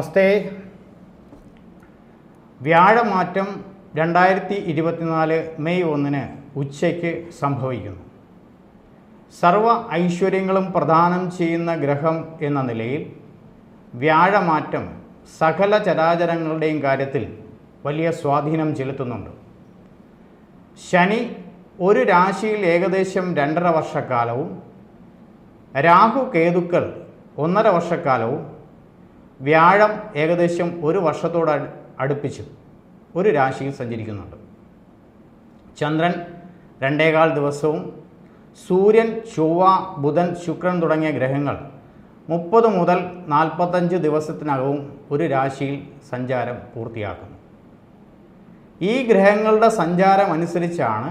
നമസ്തേ. വ്യാഴമാറ്റം 2024 May 1 ഉച്ചയ്ക്ക് സംഭവിക്കുന്നു. സർവ ഐശ്വര്യങ്ങളും പ്രദാനം ചെയ്യുന്ന ഗ്രഹം എന്ന നിലയിൽ വ്യാഴമാറ്റം സകല ചരാചരങ്ങളുടെയും കാര്യത്തിൽ വലിയ സ്വാധീനം ചെലുത്തുന്നുണ്ട്. ശനി ഒരു രാശിയിൽ ഏകദേശം 2.5 വർഷക്കാലവും രാഹു കേതുക്കൾ 1.5 വർഷക്കാലവും വ്യാഴം ഏകദേശം 1 വർഷത്തോട് അടുപ്പിച്ച് ഒരു രാശിയിൽ സഞ്ചരിക്കുന്നുണ്ട്. ചന്ദ്രൻ 2.25 ദിവസവും സൂര്യൻ, ചൊവ്വ, ബുധൻ, ശുക്രൻ തുടങ്ങിയ ഗ്രഹങ്ങൾ 30 മുതൽ 45 ദിവസത്തിനകവും ഒരു രാശിയിൽ സഞ്ചാരം പൂർത്തിയാക്കുന്നു. ഈ ഗ്രഹങ്ങളുടെ സഞ്ചാരം അനുസരിച്ചാണ്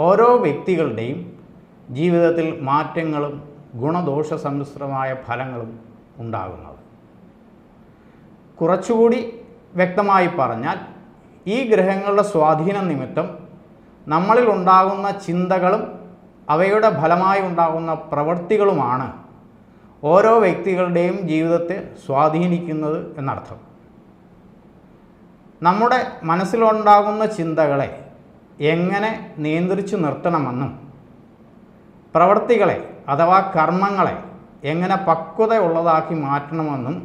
ഓരോ വ്യക്തികളുടെയും ജീവിതത്തിൽ മാറ്റങ്ങളും ഗുണദോഷ സമ്മിശ്രമായ ഫലങ്ങളും ഉണ്ടാകുന്നത്. കുറച്ചുകൂടി വ്യക്തമായി പറഞ്ഞാൽ, ഈ ഗ്രഹങ്ങളുടെ സ്വാധീനം നിമിത്തം നമ്മളിൽ ഉണ്ടാകുന്ന ചിന്തകളും അവയുടെ ഫലമായി ഉണ്ടാകുന്ന പ്രവൃത്തികളുമാണ് ഓരോ വ്യക്തികളുടെയും ജീവിതത്തെ സ്വാധീനിക്കുന്നത് എന്നർത്ഥം. നമ്മുടെ മനസ്സിലുണ്ടാകുന്ന ചിന്തകളെ എങ്ങനെ നിയന്ത്രിച്ചു നിർത്തണമെന്നും പ്രവൃത്തികളെ അഥവാ കർമ്മങ്ങളെ എങ്ങനെ പക്വതയുള്ളതാക്കി മാറ്റണമെന്നും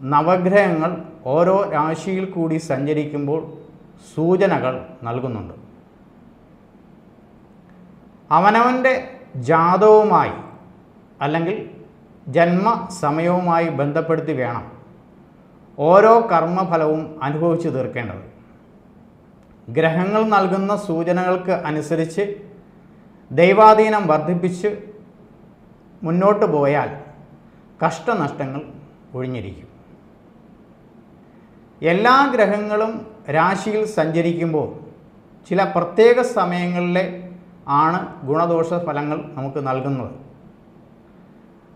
നവഗ്രഹങ്ങൾ ഓരോ രാശിയിൽ കൂടി സഞ്ചരിക്കുമ്പോൾ സൂചനകൾ നൽകുന്നുണ്ട്. അവനവൻ്റെ ജാതകവുമായി അല്ലെങ്കിൽ ജന്മസമയവുമായി ബന്ധപ്പെടുത്തി വേണം ഓരോ കർമ്മഫലവും അനുഭവിച്ചു തീർക്കേണ്ടത്. ഗ്രഹങ്ങൾ നൽകുന്ന സൂചനകൾക്ക് അനുസരിച്ച് ദൈവാധീനം വർദ്ധിപ്പിച്ച് മുന്നോട്ട് പോയാൽ കഷ്ടനഷ്ടങ്ങൾ ഒഴിഞ്ഞിരിക്കും. എല്ലാ ഗ്രഹങ്ങളും രാശിയിൽ സഞ്ചരിക്കുമ്പോൾ ചില പ്രത്യേക സമയങ്ങളിലെ ആണ് ഗുണദോഷ ഫലങ്ങൾ നമുക്ക് നൽകുന്നത്.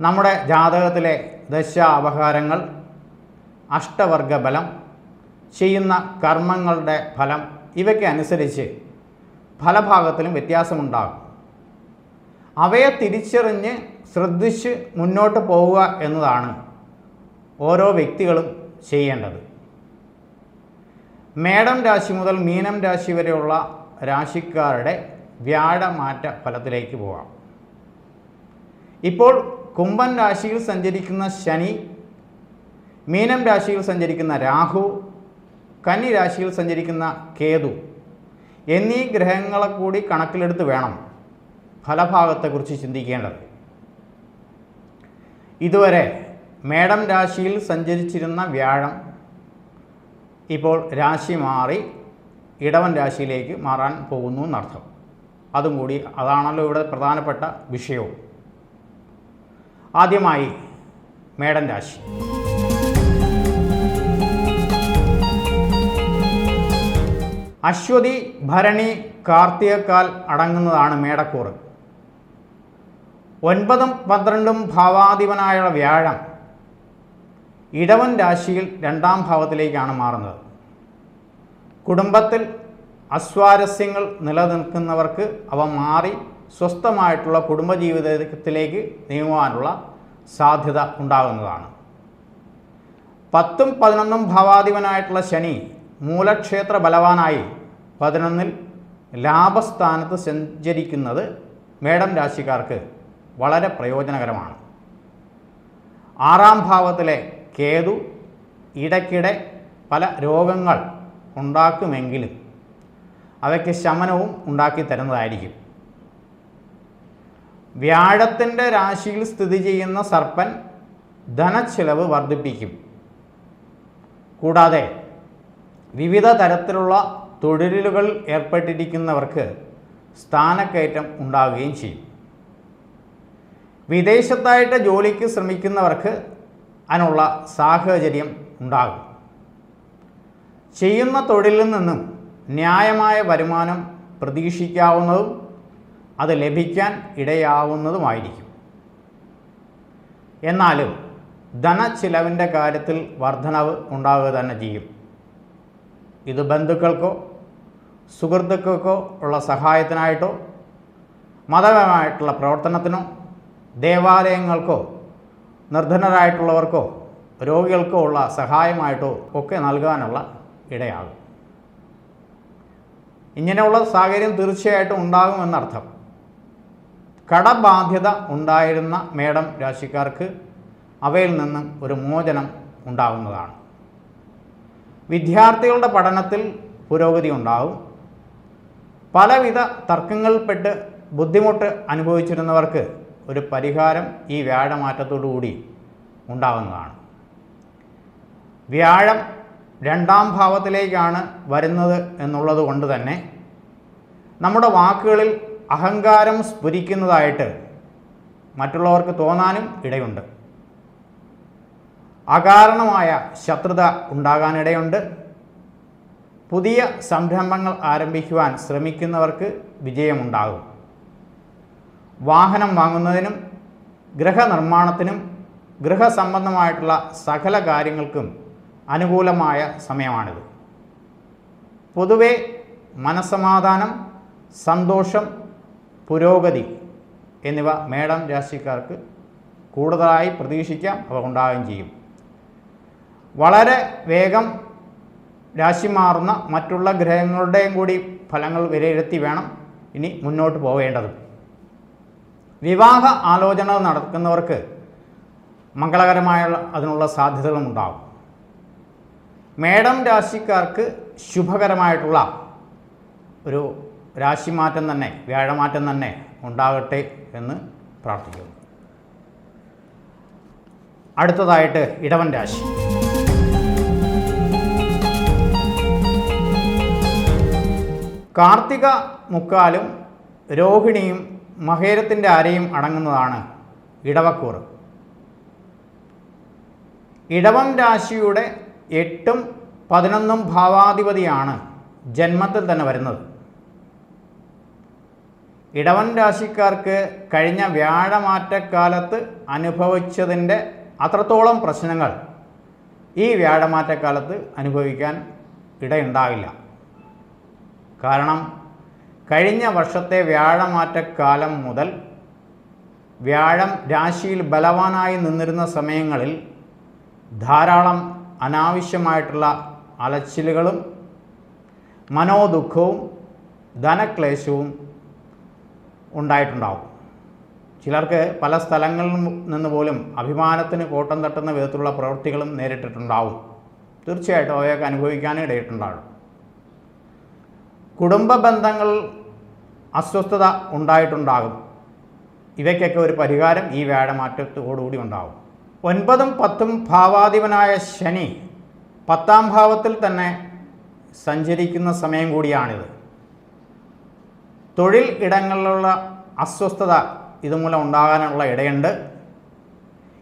നമ്മുടെ ജാതകത്തിലെ ദശ അപഹാരങ്ങൾ, അഷ്ടവർഗ ബലം, ചെയ്യുന്ന കർമ്മങ്ങളുടെ ഫലം ഇവയ്ക്ക് അനുസരിച്ച് ഫലഭാഗത്തിലും വ്യത്യാസമുണ്ടാകും. അവയെ തിരിച്ചറിഞ്ഞ് ശ്രദ്ധിച്ച് മുന്നോട്ട് പോവുക എന്നതാണ് ഓരോ വ്യക്തികളും ചെയ്യേണ്ടത്. മേടം രാശി മുതൽ മീനം രാശി വരെയുള്ള രാശിക്കാരുടെ വ്യാഴമാറ്റ ഫലത്തിലേക്ക് പോകാം. ഇപ്പോൾ കുംഭൻ രാശിയിൽ സഞ്ചരിക്കുന്ന ശനി, മീനം രാശിയിൽ സഞ്ചരിക്കുന്ന രാഹു, കന്നി രാശിയിൽ സഞ്ചരിക്കുന്ന കേതു എന്നീ ഗ്രഹങ്ങളെ കൂടി കണക്കിലെടുത്ത് വേണം ഫലഭാഗത്തെക്കുറിച്ച് ചിന്തിക്കേണ്ടത്. ഇതുവരെ മേടം രാശിയിൽ സഞ്ചരിച്ചിരുന്ന വ്യാഴം ഇപ്പോൾ രാശി മാറി ഇടവൻ രാശിയിലേക്ക് മാറാൻ പോകുന്നു എന്നർത്ഥം. അതും കൂടി അതാണല്ലോ ഇവിടെ പ്രധാനപ്പെട്ട വിഷയവും. ആദ്യമായി മേടൻ രാശി. അശ്വതി, ഭരണി, കാർത്തികക്കാൽ അടങ്ങുന്നതാണ് മേടക്കൂറ്. 9, 12 ഭാവാധിപനായ വ്യാഴം ഇടവൻ രാശിയിൽ 2ാം ഭാവത്തിലേക്കാണ് മാറുന്നത്. കുടുംബത്തിൽ അസ്വാരസ്യങ്ങൾ നിലനിൽക്കുന്നവർക്ക് അവ മാറി സ്വസ്ഥമായിട്ടുള്ള കുടുംബജീവിതത്തിലേക്ക് നീങ്ങുവാനുള്ള സാധ്യത ഉണ്ടാകുന്നതാണ്. 10, 11 ഭാവാധിപനായിട്ടുള്ള ശനി മൂലക്ഷേത്ര ബലവാനായി 11 ലാഭസ്ഥാനത്ത് സഞ്ചരിക്കുന്നത് മേടം രാശിക്കാർക്ക് വളരെ പ്രയോജനകരമാണ്. 6ാം ഭാവത്തിലെ കേതു ഇടയ്ക്കിടെ പല രോഗങ്ങൾ ഉണ്ടാക്കുമെങ്കിലും അവയ്ക്ക് ശമനവും ഉണ്ടാക്കി തരുന്നതായിരിക്കും. വ്യാഴത്തിൻ്റെ രാശിയിൽ സ്ഥിതി ചെയ്യുന്ന സർപ്പൻ ധനച്ചിലവ് വർദ്ധിപ്പിക്കും. കൂടാതെ വിവിധ തരത്തിലുള്ള തൊഴിലുകൾ ഏർപ്പെട്ടിരിക്കുന്നവർക്ക് സ്ഥാനക്കയറ്റം ഉണ്ടാവുകയും ചെയ്യും. വിദേശത്തായിട്ട് ജോലിക്ക് ശ്രമിക്കുന്നവർക്ക് അതിനുള്ള സാഹചര്യം ഉണ്ടാകും. ചെയ്യുന്ന തൊഴിലിൽ നിന്നും ന്യായമായ വരുമാനം പ്രതീക്ഷിക്കാവുന്നതും അത് ലഭിക്കാൻ ഇടയാവുന്നതുമായിരിക്കും. എന്നാലും ധനച്ചിലവിൻ്റെ കാര്യത്തിൽ വർധനവ് ഉണ്ടാവുക തന്നെ ചെയ്യും. ഇത് ബന്ധുക്കൾക്കോ സുഹൃത്തുക്കൾക്കോ ഉള്ള സഹായത്തിനായിട്ടോ മതപരമായിട്ടുള്ള പ്രവർത്തനത്തിനോ ദേവാലയങ്ങൾക്കോ നിർധനരായിട്ടുള്ളവർക്കോ രോഗികൾക്കോ ഉള്ള സഹായമായിട്ടോ ഒക്കെ നൽകാനുള്ള ഇടയാകും. ഇങ്ങനെയുള്ള സാഹചര്യം തീർച്ചയായിട്ടും ഉണ്ടാകുമെന്നർത്ഥം. കടബാധ്യത ഉണ്ടായിരുന്ന മേടം രാശിക്കാർക്ക് അവയിൽ നിന്നും ഒരു മോചനം ഉണ്ടാകുന്നതാണ്. വിദ്യാർത്ഥികളുടെ പഠനത്തിൽ പുരോഗതി ഉണ്ടാകും. പലവിധ തർക്കങ്ങളിൽപ്പെട്ട് ബുദ്ധിമുട്ട് അനുഭവിച്ചിരുന്നവർക്ക് ഒരു പരിഹാരം ഈ വ്യാഴമാറ്റത്തോടുകൂടി ഉണ്ടാകുന്നതാണ്. വ്യാഴം 2ാം ഭാവത്തിലേക്കാണ് വരുന്നത് എന്നുള്ളത് കൊണ്ട് തന്നെ നമ്മുടെ വാക്കുകളിൽ അഹങ്കാരം സ്ഫുരിക്കുന്നതായിട്ട് മറ്റുള്ളവർക്ക് തോന്നാനും ഇടയുണ്ട്. അകാരണമായ ശത്രുത ഉണ്ടാകാനിടയുണ്ട്. പുതിയ സംരംഭങ്ങൾ ആരംഭിക്കുവാൻ ശ്രമിക്കുന്നവർക്ക് വിജയമുണ്ടാകും. വാഹനം വാങ്ങുന്നതിനും ഗൃഹനിർമ്മാണത്തിനും ഗൃഹസംബന്ധമായിട്ടുള്ള സകല കാര്യങ്ങൾക്കും അനുകൂലമായ സമയമാണിത്. പൊതുവെ മനസ്സമാധാനം, സന്തോഷം, പുരോഗതി എന്നിവ മേടം രാശിക്കാർക്ക് കൂടുതലായി പ്രതീക്ഷിക്കാം. അവ ഉണ്ടാവുകയും ചെയ്യും. വളരെ വേഗം രാശി മാറുന്ന മറ്റുള്ള ഗ്രഹങ്ങളുടെയും കൂടി ഫലങ്ങൾ വിലയിരുത്തി വേണം ഇനി മുന്നോട്ട് പോവേണ്ടത്. വിവാഹ ആലോചന നടക്കുന്നവർക്ക് മംഗളകരമായുള്ള അതിനുള്ള സാധ്യതകളുണ്ടാകും. മേടം രാശിക്കാർക്ക് ശുഭകരമായിട്ടുള്ള ഒരു രാശിമാറ്റം തന്നെ, വ്യാഴമാറ്റം തന്നെ ഉണ്ടാകട്ടെ എന്ന് പ്രാർത്ഥിക്കുന്നു. അടുത്തതായിട്ട് ഇടവൻ രാശി. കാർത്തിക മുക്കാലും രോഹിണിയും മകേരത്തിൻ്റെ അരയും അടങ്ങുന്നതാണ് ഇടവക്കൂറ്. ഇടവം രാശിയുടെ 8ഉം 11ഉം ഭാവാധിപതിയാണ് ജന്മത്തിൽ തന്നെ വരുന്നത്. ഇടവൻ രാശിക്കാർക്ക് കഴിഞ്ഞ വ്യാഴമാറ്റക്കാലത്ത് അനുഭവിച്ചതിൻ്റെ അത്രത്തോളം പ്രശ്നങ്ങൾ ഈ വ്യാഴമാറ്റക്കാലത്ത് അനുഭവിക്കാൻ ഇടയുണ്ടാവില്ല. കാരണം കഴിഞ്ഞ വർഷത്തെ വ്യാഴമാറ്റക്കാലം മുതൽ വ്യാഴം രാശിയിൽ ബലവാനായി നിന്നിരുന്ന സമയങ്ങളിൽ ധാരാളം അനാവശ്യമായിട്ടുള്ള അലച്ചിലുകളും മനോദുഃഖവും ധനക്ലേശവും ഉണ്ടായിട്ടുണ്ടാവും. ചിലർക്ക് പല സ്ഥലങ്ങളിൽ നിന്ന് പോലും അഭിമാനത്തിന് കോട്ടം തട്ടുന്ന വിധത്തിലുള്ള പ്രവൃത്തികളും നേരിട്ടിട്ടുണ്ടാവും. തീർച്ചയായിട്ടും അവയൊക്കെ അനുഭവിക്കാനും ഇടയിട്ടുണ്ടാകും. കുടുംബ ബന്ധങ്ങൾ അസ്വസ്ഥത ഉണ്ടായിട്ടുണ്ടാകും. ഇവയ്ക്കൊക്കെ ഒരു പരിഹാരം ഈ വ്യാഴമാറ്റത്തോടുകൂടി ഉണ്ടാകും. 9ഉം 10ഉം ഭാവാധിപനായ ശനി 10ാം ഭാവത്തിൽ തന്നെ സഞ്ചരിക്കുന്ന സമയം കൂടിയാണിത്. തൊഴിൽ ഇടങ്ങളിലുള്ള അസ്വസ്ഥത ഇതുമൂലം ഉണ്ടാകാനുള്ള ഇടയുണ്ട്.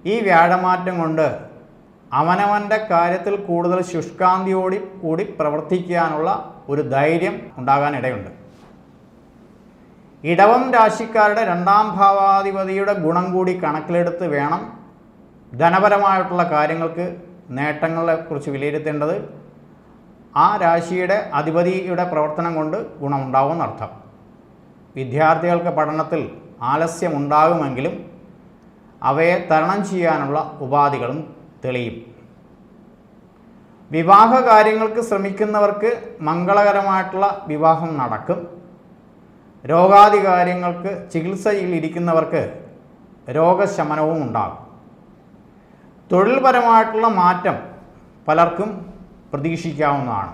ഈ വ്യാഴമാറ്റം കൊണ്ട് അവനവൻ്റെ കാര്യത്തിൽ കൂടുതൽ ശുഷ്കാന്തിയോടി കൂടി പ്രവർത്തിക്കാനുള്ള ഒരു ധൈര്യം ഉണ്ടാകാനിടയുണ്ട്. ഇടവം രാശിക്കാരുടെ 2ാം ഭാവാധിപതിയുടെ ഗുണം കൂടി കണക്കിലെടുത്ത് വേണം ധനപരമായിട്ടുള്ള കാര്യങ്ങൾക്ക് നേട്ടങ്ങളെക്കുറിച്ച് വിലയിരുത്തേണ്ടത്. ആ രാശിയുടെ അധിപതിയുടെ പ്രവർത്തനം കൊണ്ട് ഗുണമുണ്ടാകുമെന്നർത്ഥം. വിദ്യാർത്ഥികൾക്ക് പഠനത്തിൽ ആലസ്യമുണ്ടാകുമെങ്കിലും അവയെ തരണം ചെയ്യാനുള്ള ഉപാധികളും തെളിയും. വിവാഹ കാര്യങ്ങൾക്ക് ശ്രമിക്കുന്നവർക്ക് മംഗളകരമായിട്ടുള്ള വിവാഹം നടക്കും. രോഗാദി കാര്യങ്ങൾക്ക് ചികിത്സയിൽ ഇരിക്കുന്നവർക്ക് രോഗശമനവും ഉണ്ടാകും. തൊഴിൽപരമായിട്ടുള്ള മാറ്റം പലർക്കും പ്രതീക്ഷിക്കാവുന്നതാണ്.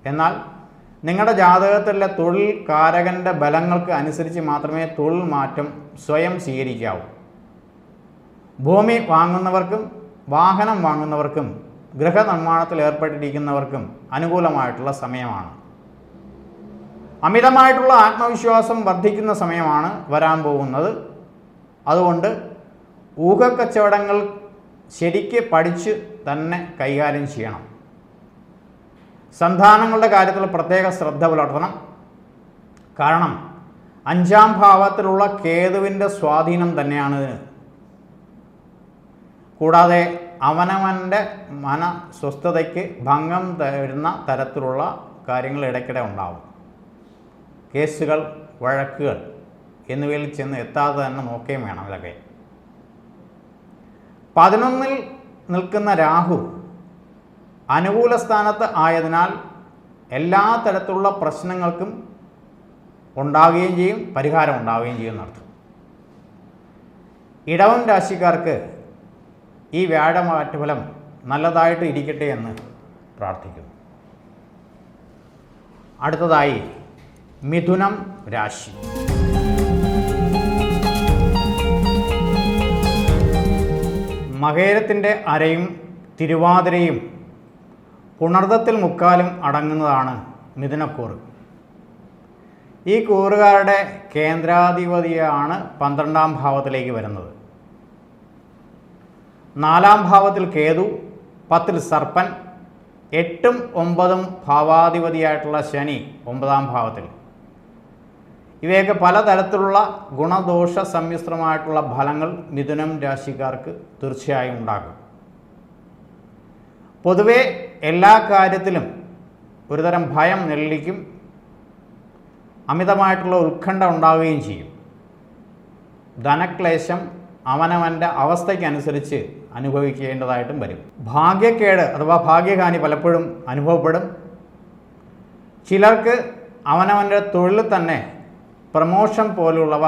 എന്നാൽ നിങ്ങളുടെ ജാതകത്തിലെ തൊഴിൽ കാരകൻ്റെ ബലങ്ങൾക്ക് അനുസരിച്ച് മാത്രമേ തൊഴിൽ മാറ്റം സ്വയം സ്വീകരിക്കാവൂ. ഭൂമി വാങ്ങുന്നവർക്കും വാഹനം വാങ്ങുന്നവർക്കും ഗൃഹനിർമ്മാണത്തിൽ ഏർപ്പെട്ടിരിക്കുന്നവർക്കും അനുകൂലമായിട്ടുള്ള സമയമാണ്. അമിതമായിട്ടുള്ള ആത്മവിശ്വാസം വർദ്ധിക്കുന്ന സമയമാണ് വരാൻ പോകുന്നത്. അതുകൊണ്ട് ഊഹക്കച്ചവടങ്ങൾ ശരിക്ക് പഠിച്ച് തന്നെ കൈകാര്യം ചെയ്യണം. സന്താനങ്ങളുടെ കാര്യത്തിൽ പ്രത്യേക ശ്രദ്ധ പുലർത്തണം. കാരണം 5ാം ഭാവത്തിലുള്ള കേതുവിൻ്റെ സ്വാധീനം തന്നെയാണ് ഇതിന്. കൂടാതെ അവനവൻ്റെ മനസ്വസ്ഥതയ്ക്ക് ഭംഗം തരുന്ന തരത്തിലുള്ള കാര്യങ്ങൾ ഇടയ്ക്കിടെ ഉണ്ടാവും. കേസുകൾ, വഴക്കുകൾ എന്നിവയിൽ ചെന്ന് എത്താതെ തന്നെ നോക്കുകയും വേണം. ഇതൊക്കെ 11ൽ നിൽക്കുന്ന രാഹു അനുകൂല സ്ഥാനത്ത് ആയതിനാൽ എല്ലാ തരത്തിലുള്ള പ്രശ്നങ്ങൾക്കും ഉണ്ടാവുകയും ചെയ്യും, പരിഹാരം ഉണ്ടാവുകയും ചെയ്യും എന്നർത്ഥം. ഇടവം രാശിക്കാർക്ക് ഈ വ്യാഴമാറ്റഫലം നല്ലതായിട്ട് ഇരിക്കട്ടെ എന്ന് പ്രാർത്ഥിക്കുന്നു. അടുത്തതായി മിഥുനം രാശി. മകേരത്തിൻ്റെ അരയും തിരുവാതിരയും പുണർദത്തിൽ മുക്കാലും അടങ്ങുന്നതാണ് മിഥുനക്കൂറ്. ഈ കൂറുകാരുടെ കേന്ദ്രാധിപതിയാണ് 12ാം ഭാവത്തിലേക്ക് വരുന്നത്. 4ാം ഭാവത്തിൽ കേതു, 10ൽ സർപ്പൻ, 8ഉം 9ഉം ഭാവാധിപതിയായിട്ടുള്ള ശനി 9ാം ഭാവത്തിൽ. ഇവയൊക്കെ പലതരത്തിലുള്ള ഗുണദോഷ സമ്മിശ്രമായിട്ടുള്ള ഫലങ്ങൾ മിഥുനം രാശിക്കാർക്ക് തീർച്ചയായും ഉണ്ടാകും. പൊതുവെ എല്ലാ കാര്യത്തിലും ഒരുതരം ഭയം നിഴലിക്കും, അമിതമായിട്ടുള്ള ഉത്കണ്ഠ ഉണ്ടാവുകയും ചെയ്യും. ധനക്ലേശം അവനവൻ്റെ അവസ്ഥയ്ക്കനുസരിച്ച് അനുഭവിക്കേണ്ടതായിട്ടും വരും. ഭാഗ്യക്കേട് അഥവാ ഭാഗ്യഹാനി പലപ്പോഴും അനുഭവപ്പെടും. ചിലർക്ക് അവനവൻ്റെ തൊഴിൽ തന്നെ പ്രമോഷൻ പോലുള്ളവ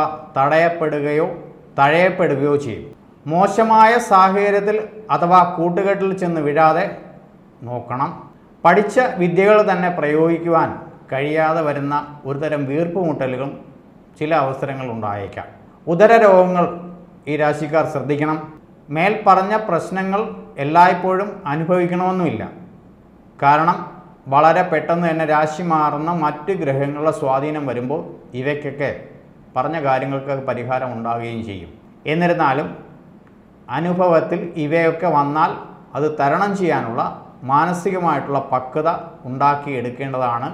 തടയപ്പെടുകയോ ചെയ്യും. മോശമായ സാഹചര്യത്തിൽ അഥവാ കൂട്ടുകെട്ടിൽ ചെന്ന് വീഴാതെ നോക്കണം. പഠിച്ച വിദ്യകൾ തന്നെ പ്രയോഗിക്കുവാൻ കഴിയാതെ വരുന്ന ഒരുതരം വീർപ്പുമുട്ടലുകളും ചില അവസരങ്ങൾ ഉണ്ടായേക്കാം. ഉദരരോഗങ്ങൾ ഈ രാശിക്കാർ ശ്രദ്ധിക്കണം. മേൽപ്പറഞ്ഞ പ്രശ്നങ്ങൾ എല്ലായ്പ്പോഴും അനുഭവിക്കണമെന്നുമില്ല. കാരണം വളരെ പെട്ടെന്ന് തന്നെ രാശി മാറുന്ന മറ്റ് ഗ്രഹങ്ങളുടെ സ്വാധീനം വരുമ്പോൾ ഇവയ്ക്കൊക്കെ പറഞ്ഞ കാര്യങ്ങൾക്ക് പരിഹാരം ഉണ്ടാവുകയും ചെയ്യും. എന്നിരുന്നാലും അനുഭവത്തിൽ ഇവയൊക്കെ വന്നാൽ അത് തരണം ചെയ്യാനുള്ള മാനസികമായിട്ടുള്ള പക്വത ഉണ്ടാക്കിയെടുക്കേണ്ടതാണ്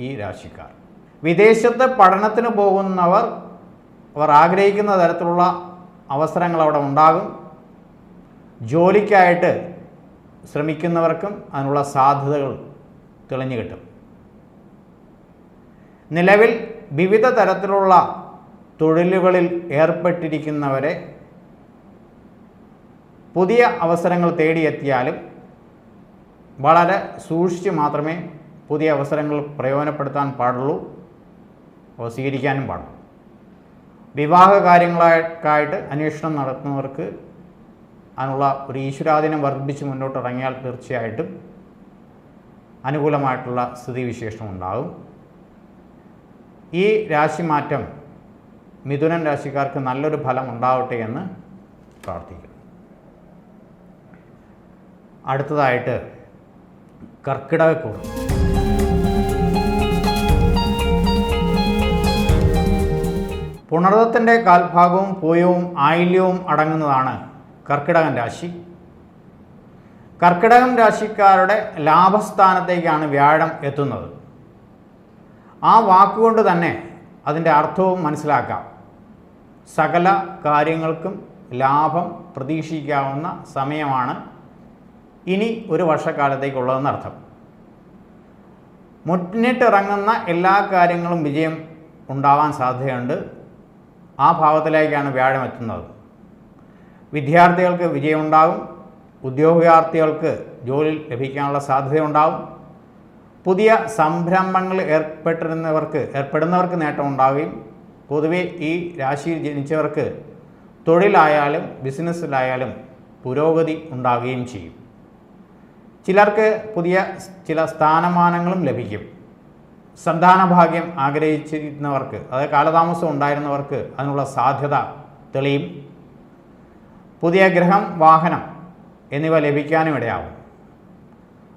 ഈ രാശിക്കാർ. വിദേശത്ത് പഠനത്തിന് പോകുന്നവർ ആഗ്രഹിക്കുന്ന തരത്തിലുള്ള അവസരങ്ങൾ അവിടെ ഉണ്ടാകും. ജോലിക്കായിട്ട് ശ്രമിക്കുന്നവർക്കും അതിനുള്ള സാധ്യതകൾ തെളിഞ്ഞു കിട്ടും. നിലവിൽ വിവിധ തരത്തിലുള്ള തൊഴിലുകളിൽ ഏർപ്പെട്ടിരിക്കുന്നവരെ പുതിയ അവസരങ്ങൾ തേടിയെത്തിയാലും വളരെ സൂക്ഷിച്ച് മാത്രമേ പുതിയ അവസരങ്ങൾ പ്രയോജനപ്പെടുത്താൻ പാടുള്ളൂ, സ്വീകരിക്കാനും പാടുള്ളൂ. വിവാഹ കാര്യങ്ങൾക്കായിട്ട് അന്വേഷണം നടത്തുന്നവർക്ക് അതിനുള്ള ഒരു ഈശ്വരാധീനം വർദ്ധിപ്പിച്ച് മുന്നോട്ടിറങ്ങിയാൽ തീർച്ചയായിട്ടും അനുകൂലമായിട്ടുള്ള സ്ഥിതിവിശേഷം ഉണ്ടാകും. ഈ രാശിമാറ്റം മിഥുനൻ രാശിക്കാർക്ക് നല്ലൊരു ഫലം ഉണ്ടാവട്ടെ എന്ന് പ്രാർത്ഥിക്കുന്നു. അടുത്തതായിട്ട് കർക്കിടകക്കൂറ്. പുണർദത്തിൻ്റെ കാൽഭാഗവും പൂയവും ആയില്യവും അടങ്ങുന്നതാണ് കർക്കിടകൻ രാശി. കർക്കിടകം രാശിക്കാരുടെ ലാഭസ്ഥാനത്തേക്കാണ് വ്യാഴം എത്തുന്നത്. ആ വാക്കുകൊണ്ട് തന്നെ അതിൻ്റെ അർത്ഥവും മനസ്സിലാക്കാം. സകല കാര്യങ്ങൾക്കും ലാഭം പ്രതീക്ഷിക്കാവുന്ന സമയമാണ് ഇനി ഒരു വർഷക്കാലത്തേക്കുള്ളതെന്നർത്ഥം. മുന്നിട്ടിറങ്ങുന്ന എല്ലാ കാര്യങ്ങളും വിജയം ഉണ്ടാവാൻ സാധ്യതയുണ്ട്. ആ ഭാവത്തിലേക്കാണ് വ്യാഴം എത്തുന്നത്. വിദ്യാർത്ഥികൾക്ക് വിജയമുണ്ടാകും. ഉദ്യോഗാർത്ഥികൾക്ക് ജോലി ലഭിക്കാനുള്ള സാധ്യതയുണ്ടാകും. പുതിയ സംരംഭങ്ങളിൽ ഏർപ്പെടുന്നവർക്ക് നേട്ടമുണ്ടാവുകയും പൊതുവെ ഈ രാശിയിൽ ജനിച്ചവർക്ക് തൊഴിലായാലും ബിസിനസ്സിലായാലും പുരോഗതി ഉണ്ടാവുകയും ചെയ്യും. ചിലർക്ക് പുതിയ ചില സ്ഥാനമാനങ്ങളും ലഭിക്കും. സന്താനഭാഗ്യം ആഗ്രഹിച്ചിരുന്നവർക്ക്, അതായത് കാലതാമസം ഉണ്ടായിരുന്നവർക്ക് അതിനുള്ള സാധ്യത തെളിയും. പുതിയ ഗൃഹം, വാഹനം എന്നിവ ലഭിക്കാനും ഇടയാവും.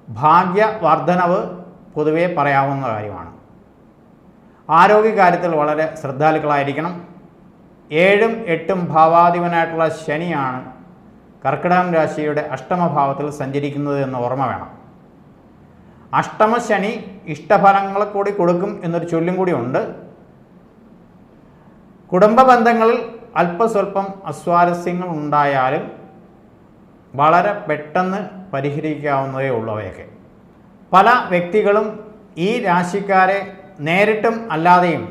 ഭാഗ്യവർദ്ധനവ് പൊതുവെ പറയാവുന്ന കാര്യമാണ്. ആരോഗ്യകാര്യത്തിൽ വളരെ ശ്രദ്ധാലുക്കളായിരിക്കണം. 7ഉം 8ഉം ഭാവാധിപനായിട്ടുള്ള ശനിയാണ് കർക്കിടകം രാശിയുടെ അഷ്ടമഭാവത്തിൽ സഞ്ചരിക്കുന്നത് എന്ന് ഓർമ്മ വേണം. അഷ്ടമശനി ഇഷ്ടഫലങ്ങൾ കൂടി കൊടുക്കും എന്നൊരു ചൊല്ലും കൂടി ഉണ്ട്. കുടുംബ ബന്ധങ്ങളിൽ അല്പസ്വല്പം അസ്വാരസ്യങ്ങൾ ഉണ്ടായാലും വളരെ പെട്ടെന്ന് പരിഹരിക്കാവുന്നതേ ഉള്ളവയൊക്കെ. പല വ്യക്തികളും ഈ രാശിക്കാരെ നേരിട്ടും അല്ലാതെയും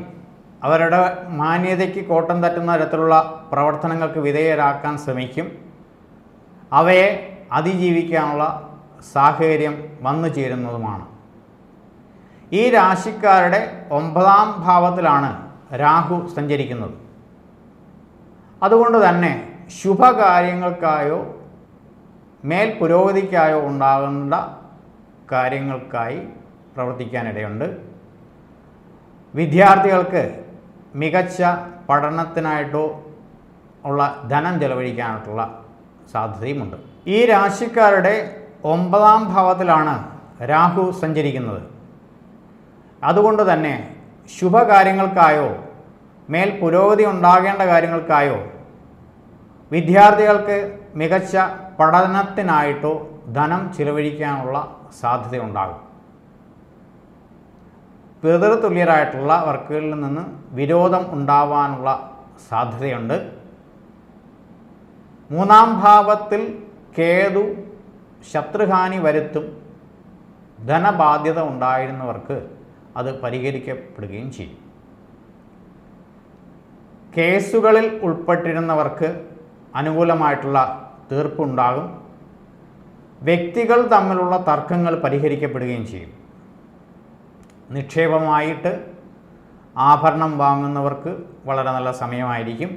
അവരുടെ മാന്യതയ്ക്ക് കോട്ടം തട്ടുന്ന തരത്തിലുള്ള പ്രവർത്തനങ്ങൾക്ക് വിധേയരാക്കാൻ ശ്രമിക്കും. അവയെ അതിജീവിക്കാനുള്ള സാഹചര്യം വന്നു ചേരുന്നതുമാണ്. ഈ രാശിക്കാരുടെ 9ാം ഭാവത്തിലാണ് രാഹു സഞ്ചരിക്കുന്നത്. അതുകൊണ്ട് തന്നെ ശുഭകാര്യങ്ങൾക്കായോ മേൽ പുരോഗതിക്കായോ ഉണ്ടാകേണ്ട കാര്യങ്ങൾക്കായി പ്രവർത്തിക്കാനിടയുണ്ട്. വിദ്യാർത്ഥികൾക്ക് മികച്ച പഠനത്തിനായിട്ടോ ഉള്ള ധനം ചെലവഴിക്കാനായിട്ടുള്ള സാധ്യതയുമുണ്ട്. ഈ രാശിക്കാരുടെ 9ാം ഭാവത്തിലാണ് രാഹു സഞ്ചരിക്കുന്നത്. അതുകൊണ്ട് തന്നെ ശുഭകാര്യങ്ങൾക്കായോ മേൽ പുരോഗതി ഉണ്ടാകേണ്ട കാര്യങ്ങൾക്കായോ വിദ്യാർത്ഥികൾക്ക് മികച്ച പഠനത്തിനായിട്ടോ ധനം ചിലവഴിക്കാനുള്ള സാധ്യതയുണ്ടാകും. പിതൃതുല്യരായിട്ടുള്ള വർക്കുകളിൽ നിന്ന് വിരോധം ഉണ്ടാവാനുള്ള സാധ്യതയുണ്ട്. 3ാം ഭാവത്തിൽ കേതു ശത്രുഹാനി വരുത്തും. ധനബാധ്യത ഉണ്ടായിരുന്നവർക്ക് അത് പരിഹരിക്കപ്പെടുകയും ചെയ്യും. കേസുകളിൽ ഉൾപ്പെട്ടിരുന്നവർക്ക് അനുകൂലമായിട്ടുള്ള തീർപ്പുണ്ടാകും. വ്യക്തികൾ തമ്മിലുള്ള തർക്കങ്ങൾ പരിഹരിക്കപ്പെടുകയും ചെയ്യും. നിക്ഷേപമായിട്ട് ആഭരണം വാങ്ങുന്നവർക്ക് വളരെ നല്ല സമയമായിരിക്കും.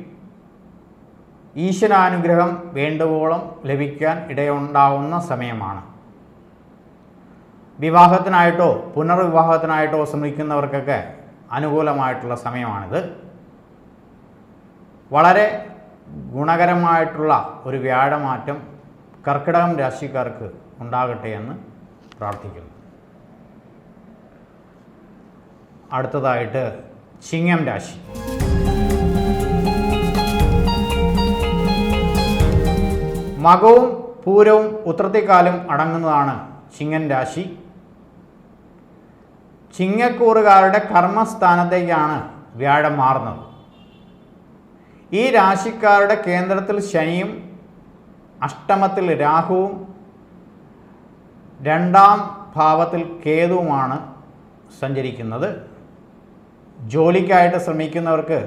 ഈശ്വരാനുഗ്രഹം വേണ്ടുവോളം ലഭിക്കാൻ ഇടയുണ്ടാവുന്ന സമയമാണ്. വിവാഹത്തിനായിട്ടോ പുനർവിവാഹത്തിനായിട്ടോ ശ്രമിക്കുന്നവർക്കൊക്കെ അനുകൂലമായിട്ടുള്ള സമയമാണിത്. വളരെ ഗുണകരമായിട്ടുള്ള ഒരു വ്യാഴമാറ്റം കർക്കിടകം രാശിക്കാർക്ക് ഉണ്ടാകട്ടെ എന്ന് പ്രാർത്ഥിക്കുന്നു. അടുത്തതായിട്ട് ചിങ്ങം രാശി. മകവും പൂരവും ഉത്രത്തിക്കാലും അടങ്ങുന്നതാണ് ചിങ്ങൻ രാശി. ചിങ്ങക്കൂറുകാരുടെ കർമ്മസ്ഥാനത്തേക്കാണ് വ്യാഴം മാറുന്നത്. ഈ രാശിക്കാരുടെ കേന്ദ്രത്തിൽ ശനിയും അഷ്ടമത്തിൽ രാഹുവും 2ാം ഭാവത്തിൽ കേതുവുമാണ് സഞ്ചരിക്കുന്നത്. ജോലിക്കായിട്ട് ശ്രമിക്കുന്നവർക്ക്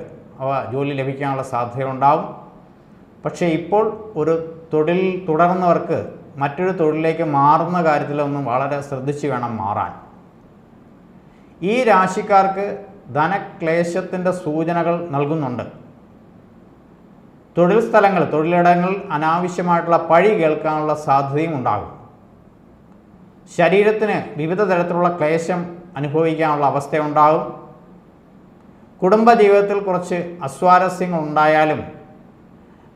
ജോലി ലഭിക്കാനുള്ള സാധ്യതയുണ്ടാവും. പക്ഷേ ഇപ്പോൾ ഒരു തൊഴിൽ തുടർന്നവർക്ക് മറ്റൊരു തൊഴിലിലേക്ക് മാറുന്ന കാര്യത്തിലൊന്നും വളരെ ശ്രദ്ധിച്ച് വേണം മാറാൻ. ഈ രാശിക്കാർക്ക് ധനക്ലേശത്തിൻ്റെ സൂചനകൾ നൽകുന്നുണ്ട്. തൊഴിൽ സ്ഥലങ്ങൾ, തൊഴിലിടങ്ങളിൽ അനാവശ്യമായിട്ടുള്ള പഴി കേൾക്കാനുള്ള സാധ്യതയും ഉണ്ടാകും. ശരീരത്തിന് വിവിധ തരത്തിലുള്ള ക്ലേശം അനുഭവിക്കാനുള്ള അവസ്ഥയുണ്ടാകും. കുടുംബജീവിതത്തിൽ കുറച്ച് അസ്വാരസ്യങ്ങൾ ഉണ്ടായാലും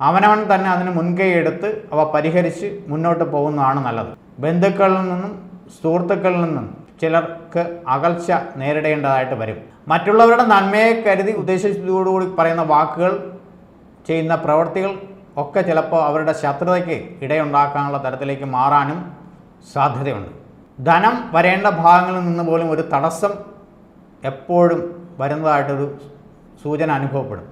അവനവൻ തന്നെ അതിന് മുൻകൈ എടുത്ത് അവ പരിഹരിച്ച് മുന്നോട്ട് പോകുന്നതാണ് നല്ലത്. ബന്ധുക്കളിൽ നിന്നും സുഹൃത്തുക്കളിൽ നിന്നും ചിലർക്ക് അകൽച്ച നേരിടേണ്ടതായിട്ട് വരും. മറ്റുള്ളവരുടെ നന്മയെ കരുതി ഉദ്ദേശത്തോടുകൂടി പറയുന്ന വാക്കുകൾ, ചെയ്യുന്ന പ്രവൃത്തികൾ ഒക്കെ ചിലപ്പോൾ അവരുടെ ശത്രുതയ്ക്ക് ഇടയുണ്ടാക്കാനുള്ള തരത്തിലേക്ക് മാറാനും സാധ്യതയുണ്ട്. ധനം വരേണ്ട ഭാഗങ്ങളിൽ നിന്ന് പോലും ഒരു തടസ്സം എപ്പോഴും വരുന്നതായിട്ടൊരു സൂചന അനുഭവപ്പെടും.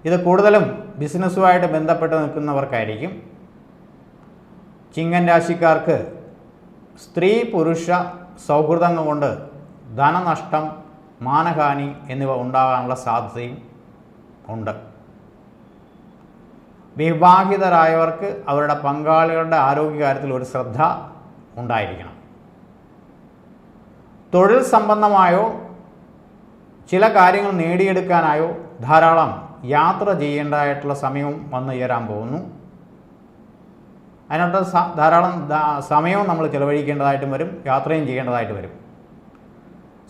ഇത് കൂടുതലും ബിസിനസ്സുമായിട്ട് ബന്ധപ്പെട്ട് നിൽക്കുന്നവർക്കായിരിക്കും. ചിങ്ങൻ രാശിക്കാർക്ക് സ്ത്രീ പുരുഷ സൗഹൃദങ്ങൾ കൊണ്ട് ധനനഷ്ടം, മാനഹാനി എന്നിവ ഉണ്ടാകാനുള്ള സാധ്യതയും ഉണ്ട്. വിവാഹിതരായവർക്ക് അവരുടെ പങ്കാളികളുടെ ആരോഗ്യകാര്യത്തിൽ ഒരു ശ്രദ്ധ ഉണ്ടായിരിക്കണം. തൊഴിൽ സംബന്ധമായോ ചില കാര്യങ്ങൾ നേടിയെടുക്കാനായോ ധാരാളം യാത്ര ചെയ്യേണ്ടതായിട്ടുള്ള സമയവും വന്നു ചേരാൻ പോകുന്നു. അതിനകത്ത് ധാരാളം സമയവും നമ്മൾ ചിലവഴിക്കേണ്ടതായിട്ടും വരും, യാത്രയും ചെയ്യേണ്ടതായിട്ട് വരും.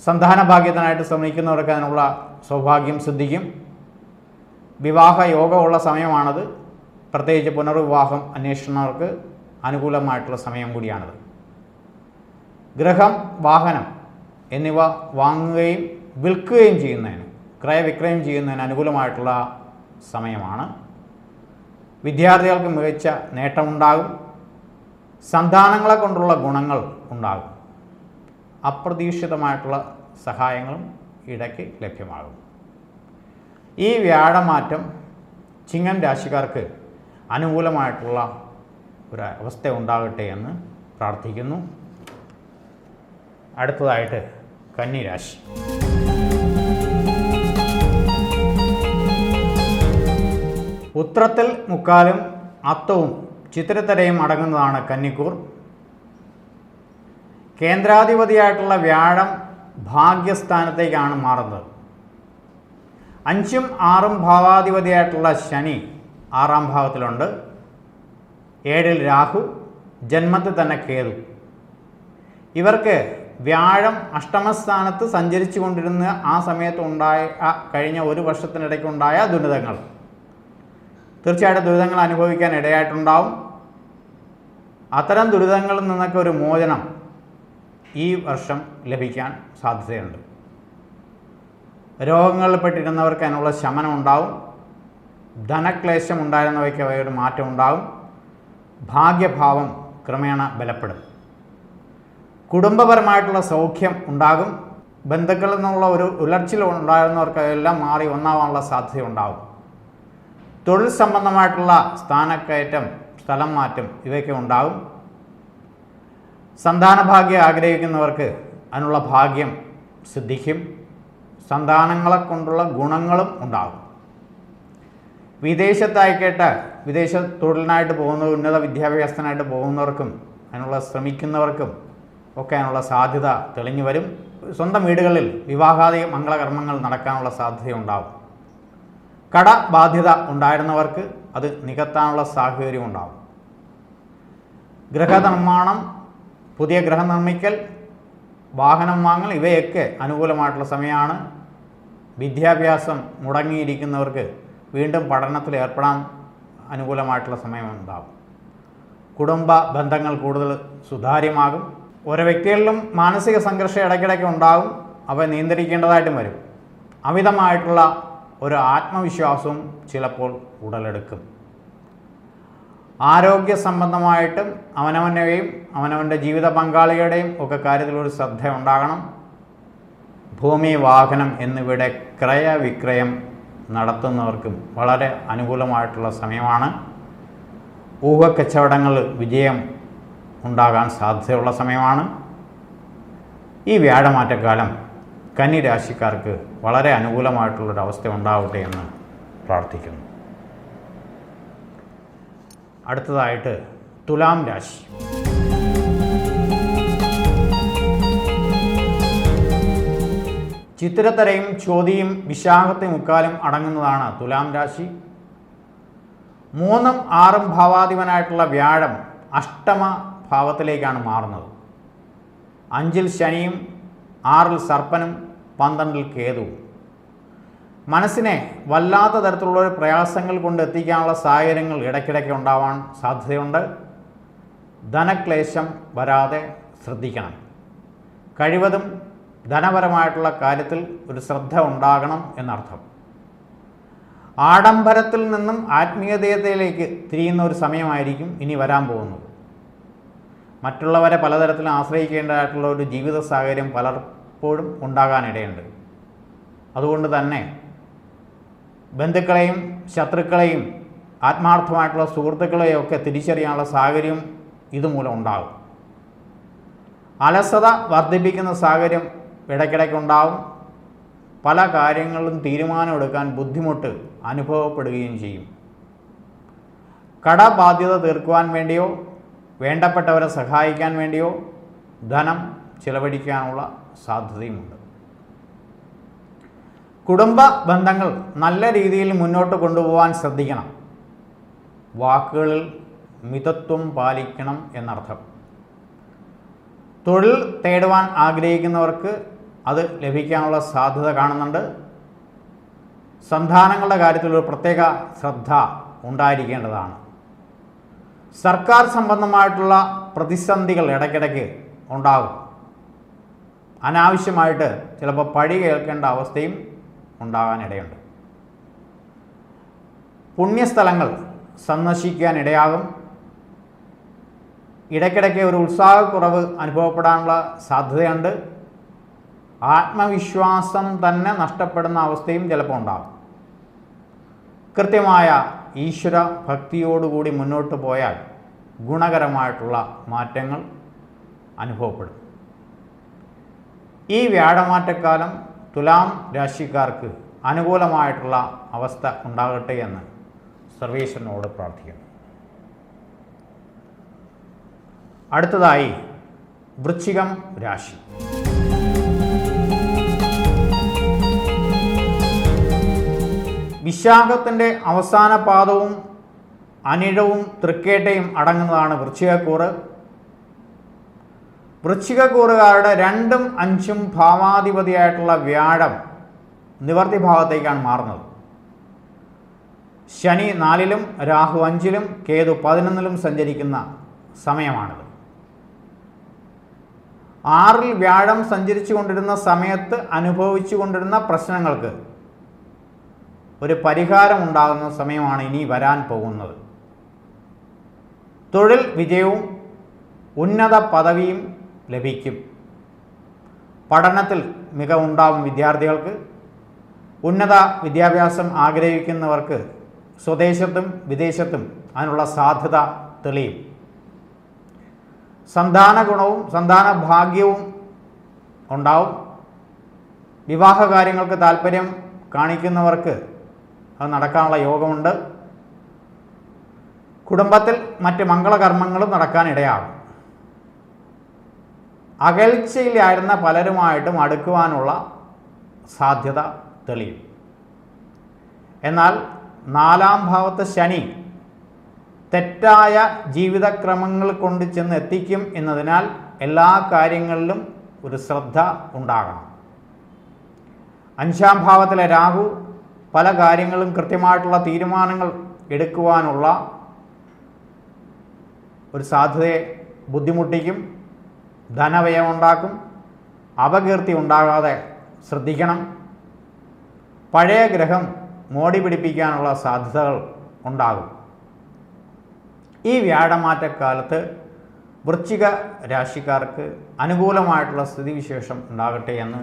സന്താന ഭാഗ്യത്തിനായിട്ട് ശ്രമിക്കുന്നവർക്ക് അതിനുള്ള സൗഭാഗ്യം സിദ്ധിക്കും. വിവാഹ യോഗമുള്ള സമയമാണത്. പ്രത്യേകിച്ച് പുനർവിവാഹം അന്വേഷിക്കുന്നവർക്ക് അനുകൂലമായിട്ടുള്ള സമയം കൂടിയാണിത്. ഗൃഹം, വാഹനം എന്നിവ വാങ്ങുകയും വിൽക്കുകയും ചെയ്യുന്നതിന്, ക്രയവിക്രയം ചെയ്യുന്നതിന് അനുകൂലമായിട്ടുള്ള സമയമാണ്. വിദ്യാർത്ഥികൾക്ക് മികച്ച നേട്ടമുണ്ടാകും. സന്താനങ്ങളെ കൊണ്ടുള്ള ഗുണങ്ങൾ ഉണ്ടാകും. അപ്രതീക്ഷിതമായിട്ടുള്ള സഹായങ്ങളും ഇടയ്ക്ക് ലഭ്യമാകും. ഈ വ്യാഴമാറ്റം ചിങ്ങൻ രാശിക്കാർക്ക് അനുകൂലമായിട്ടുള്ള ഒരു അവസ്ഥ ഉണ്ടാകട്ടെ എന്ന് പ്രാർത്ഥിക്കുന്നു. അടുത്തതായിട്ട് കന്നി രാശി. ഉത്രത്തിൽ മുക്കാലും അത്തവും ചിത്തിരത്തരയും അടങ്ങുന്നതാണ് കന്നിക്കൂർ. കേന്ദ്രാധിപതിയായിട്ടുള്ള വ്യാഴം ഭാഗ്യസ്ഥാനത്തേക്കാണ് മാറുന്നത്. 5ഉം 6ഉം ഭാവാധിപതിയായിട്ടുള്ള ശനി 6ാം ഭാവത്തിലുണ്ട്. 7ൽ രാഹു, ജന്മത്തിൽ തന്നെ കേതു. ഇവർക്ക് വ്യാഴം അഷ്ടമസ്ഥാനത്ത് സഞ്ചരിച്ചു കൊണ്ടിരുന്ന ആ സമയത്ത് കഴിഞ്ഞ ഒരു വർഷത്തിനിടയ്ക്കുണ്ടായ ദുരിതങ്ങൾ, തീർച്ചയായിട്ടും ദുരിതങ്ങൾ അനുഭവിക്കാൻ ഇടയായിട്ടുണ്ടാവും. അത്തരം ദുരിതങ്ങളിൽ നിന്നൊക്കെ ഒരു മോചനം ഈ വർഷം ലഭിക്കാൻ സാധ്യതയുണ്ട്. രോഗങ്ങളിൽപ്പെട്ടിരുന്നവർക്ക് അതിനുള്ള ശമനം ഉണ്ടാവും. ധനക്ലേശം ഉണ്ടായിരുന്നവയ്ക്ക് അവയൊരു മാറ്റം ഉണ്ടാകും. ഭാഗ്യഭാവം ക്രമേണ ബലപ്പെടും. കുടുംബപരമായിട്ടുള്ള സൗഖ്യം ഉണ്ടാകും. ബന്ധുക്കളിൽ നിന്നുള്ള ഒരു ഉലർച്ചിൽ ഉണ്ടായിരുന്നവർക്ക് എല്ലാം മാറി ഒന്നാവാനുള്ള സാധ്യത ഉണ്ടാകും. തൊഴിൽ സംബന്ധമായിട്ടുള്ള സ്ഥാനക്കയറ്റം, സ്ഥലം മാറ്റം ഇവയൊക്കെ ഉണ്ടാകും. സന്താനഭാഗ്യം ആഗ്രഹിക്കുന്നവർക്ക് അതിനുള്ള ഭാഗ്യം സിദ്ധിക്കും. സന്താനങ്ങളെ കൊണ്ടുള്ള ഗുണങ്ങളും ഉണ്ടാകും. വിദേശത്തായിക്കേട്ട് വിദേശ തൊഴിലിനായിട്ട് പോകുന്ന, ഉന്നത വിദ്യാഭ്യാസത്തിനായിട്ട് പോകുന്നവർക്കും അതിനുള്ള ശ്രമിക്കുന്നവർക്കും ഒക്കെ അതിനുള്ള സാധ്യത തെളിഞ്ഞു വരും. സ്വന്തം വീടുകളിൽ വിവാഹാദി മംഗളകർമ്മങ്ങൾ നടക്കാനുള്ള സാധ്യതയുണ്ടാകും. കടബാധ്യത ഉണ്ടായിരുന്നവർക്ക് അത് നികത്താനുള്ള സാഹചര്യം ഉണ്ടാകും. ഗൃഹനിർമ്മാണം, പുതിയ ഗൃഹം നിർമ്മിക്കൽ, വാഹനം വാങ്ങൽ ഇവയൊക്കെ അനുകൂലമായിട്ടുള്ള സമയമാണ്. വിദ്യാഭ്യാസം മുടങ്ങിയിരിക്കുന്നവർക്ക് വീണ്ടും പഠനത്തിൽ ഏർപ്പെടാൻ അനുകൂലമായിട്ടുള്ള സമയമുണ്ടാകും. കുടുംബ ബന്ധങ്ങൾ കൂടുതൽ സുതാര്യമാകും. ഓരോ വ്യക്തികളിലും മാനസിക സംഘർഷം ഇടയ്ക്കിടയ്ക്ക് ഉണ്ടാകും. അവ നിയന്ത്രിക്കേണ്ടതായിട്ടും വരും. അമിതമായിട്ടുള്ള ഒരു ആത്മവിശ്വാസവും ചിലപ്പോൾ ഉടലെടുക്കും. ആരോഗ്യ സംബന്ധമായിട്ടും അവനവൻ്റെയും അവനവൻ്റെ ജീവിത പങ്കാളികളുടെയും ഒക്കെ കാര്യത്തിലൊരു ശ്രദ്ധ ഉണ്ടാകണം. ഭൂമി, വാഹനം എന്നിവയുടെ ക്രയവിക്രയം നടത്തുന്നവർക്കും വളരെ അനുകൂലമായിട്ടുള്ള സമയമാണ്. ഊഹക്കച്ചവടങ്ങൾ വിജയം ഉണ്ടാകാൻ സാധ്യതയുള്ള സമയമാണ്. ഈ വ്യാഴമാറ്റക്കാലം കന്നിരാശിക്കാർക്ക് വളരെ അനുകൂലമായിട്ടുള്ളൊരവസ്ഥ ഉണ്ടാവട്ടെ എന്ന് പ്രാർത്ഥിക്കുന്നു. അടുത്തതായിട്ട് തുലാം രാശി. ചിത്തിരത്തരയും ചോതിയും വിശാഖത്തെയും മുക്കാലും അടങ്ങുന്നതാണ് തുലാം രാശി. 3ഉം 6ഉം ഭാവാധിപനായിട്ടുള്ള വ്യാഴം അഷ്ടമ ഭാവത്തിലേക്കാണ് മാറുന്നത്. 5ൽ ശനിയും 6ൽ സർപ്പനും 12ൽ കേതുവും. മനസ്സിനെ വല്ലാത്ത തരത്തിലുള്ള ഒരു പ്രയാസങ്ങൾ കൊണ്ട് എത്തിക്കാനുള്ള സാഹചര്യങ്ങൾ ഇടയ്ക്കിടയ്ക്ക് ഉണ്ടാവാൻ സാധ്യതയുണ്ട്. ധനക്ലേശം വരാതെ ശ്രദ്ധിക്കണം. കഴിവതും ധനപരമായിട്ടുള്ള കാര്യത്തിൽ ഒരു ശ്രദ്ധ ഉണ്ടാകണം എന്നർത്ഥം. ആഡംബരത്തിൽ നിന്നും ആത്മീയതയിലേക്ക് തിരിയുന്ന ഒരു സമയമായിരിക്കും ഇനി വരാൻ പോകുന്നത്. മറ്റുള്ളവരെ പലതരത്തിലും ആശ്രയിക്കേണ്ടതായിട്ടുള്ള ഒരു ജീവിത സാഹചര്യം പലപ്പോഴും ഉണ്ടാകാനിടയുണ്ട്. അതുകൊണ്ട് തന്നെ ബന്ധുക്കളെയും ശത്രുക്കളെയും ആത്മാർത്ഥമായിട്ടുള്ള സുഹൃത്തുക്കളെയും ഒക്കെ തിരിച്ചറിയാനുള്ള സാഹചര്യം ഇതുമൂലം ഉണ്ടാകും. അലസത വർദ്ധിപ്പിക്കുന്ന സാഹചര്യം ഇടയ്ക്കിടയ്ക്ക് ഉണ്ടാകും. പല കാര്യങ്ങളിലും തീരുമാനമെടുക്കാൻ ബുദ്ധിമുട്ട് അനുഭവപ്പെടുകയും ചെയ്യും. കടബാധ്യത തീർക്കുവാൻ വേണ്ടിയോ വേണ്ടപ്പെട്ടവരെ സഹായിക്കാൻ വേണ്ടിയോ ധനം ചിലവഴിക്കാനുള്ള സാധ്യതയുമുണ്ട്. കുടുംബ ബന്ധങ്ങൾ നല്ല രീതിയിൽ മുന്നോട്ട് കൊണ്ടുപോകാൻ ശ്രദ്ധിക്കണം. വാക്കുകളിൽ മിതത്വം പാലിക്കണം എന്നർത്ഥം. തൊഴിൽ തേടുവാൻ ആഗ്രഹിക്കുന്നവർക്ക് അത് ലഭിക്കാനുള്ള സാധ്യത കാണുന്നുണ്ട്. സന്താനങ്ങളുടെ കാര്യത്തിൽ ഒരു പ്രത്യേക ശ്രദ്ധ ഉണ്ടായിരിക്കേണ്ടതാണ്. സർക്കാർ സംബന്ധമായിട്ടുള്ള പ്രതിസന്ധികൾ ഇടയ്ക്കിടയ്ക്ക് ഉണ്ടാകും. അനാവശ്യമായിട്ട് ചിലപ്പോൾ പഴി കേൾക്കേണ്ട അവസ്ഥയും ഉണ്ടാകാനിടയുണ്ട്. പുണ്യസ്ഥലങ്ങൾ സന്ദർശിക്കാനിടയാകും. ഇടയ്ക്കിടയ്ക്ക് ഒരു ഉത്സാഹക്കുറവ് അനുഭവപ്പെടാനുള്ള സാധ്യതയുണ്ട്. ആത്മവിശ്വാസം തന്നെ നഷ്ടപ്പെടുന്ന അവസ്ഥയും ചിലപ്പോൾ ഉണ്ടാകും. കൃത്യമായ ഈശ്വര ഭക്തിയോടുകൂടി മുന്നോട്ട് പോയാൽ ഗുണകരമായിട്ടുള്ള മാറ്റങ്ങൾ അനുഭവപ്പെടും. ഈ വ്യാഴമാറ്റക്കാലം തുലാം രാശിക്കാർക്ക് അനുകൂലമായിട്ടുള്ള അവസ്ഥ ഉണ്ടാകട്ടെ എന്ന് സർവേശ്വരനോട് പ്രാർത്ഥിക്കുന്നു. അടുത്തതായി വൃശ്ചികം രാശി. വിശാഖത്തിൻ്റെ അവസാന പാദവും അനിഴവും തൃക്കേട്ടയും അടങ്ങുന്നതാണ് വൃശ്ചികക്കൂറ്. വൃശ്ചികക്കൂറുകാരുടെ 2ഉം 5ഉം ഭാവാധിപതിയായിട്ടുള്ള വ്യാഴം നിവർത്തി ഭാവത്തേക്കാണ് മാറുന്നത്. ശനി 4-ലും രാഹു 5-ലും കേതു 11-ലും സഞ്ചരിക്കുന്ന സമയമാണിത്. 6-ൽ വ്യാഴം സഞ്ചരിച്ചു കൊണ്ടിരുന്ന സമയത്ത് അനുഭവിച്ചു കൊണ്ടിരുന്ന പ്രശ്നങ്ങൾക്ക് ഒരു പരിഹാരം ഉണ്ടാകുന്ന സമയമാണ് ഇനി വരാൻ പോകുന്നത്. തൊഴിൽ വിജയവും ഉന്നത പദവിയും ലഭിക്കും. പഠനത്തിൽ മികവുണ്ടാവും വിദ്യാർത്ഥികൾക്ക്. ഉന്നത വിദ്യാഭ്യാസം ആഗ്രഹിക്കുന്നവർക്ക് സ്വദേശത്തും വിദേശത്തും അതിനുള്ള സാധ്യത തെളിയും. സന്താന ഗുണവും സന്താന ഭാഗ്യവും ഉണ്ടാവും. വിവാഹ കാര്യങ്ങൾക്ക് താല്പര്യം കാണിക്കുന്നവർക്ക് അത് നടക്കാനുള്ള യോഗമുണ്ട്. കുടുംബത്തിൽ മറ്റ് മംഗളകർമ്മങ്ങളും നടക്കാനിടയാകും. അകൽച്ചയിലായിരുന്ന പലരുമായിട്ടും അടുക്കുവാനുള്ള സാധ്യത തെളിയും. എന്നാൽ 4-ാം ഭാവത്തെ ശനി തെറ്റായ ജീവിതക്രമങ്ങൾ കൊണ്ട് ചെന്ന് എത്തിക്കും എന്നതിനാൽ എല്ലാ കാര്യങ്ങളിലും ഒരു ശ്രദ്ധ ഉണ്ടാകണം. 5-ാം ഭാവത്തിലെ രാഹു പല കാര്യങ്ങളും കൃത്യമായിട്ടുള്ള തീരുമാനങ്ങൾ എടുക്കുവാനുള്ള ഒരു സാധ്യതയെ ബുദ്ധിമുട്ടിക്കും. ധനവ്യയമുണ്ടാക്കും. അപകീർത്തി ഉണ്ടാകാതെ ശ്രദ്ധിക്കണം. പഴയ ഗ്രഹം മോടി പിടിപ്പിക്കാനുള്ള സാധ്യതകൾ ഉണ്ടാകും. ഈ വ്യാഴമാറ്റക്കാലത്ത് വൃശ്ചിക രാശിക്കാർക്ക് അനുകൂലമായിട്ടുള്ള സ്ഥിതിവിശേഷം ഉണ്ടാകട്ടെ എന്ന്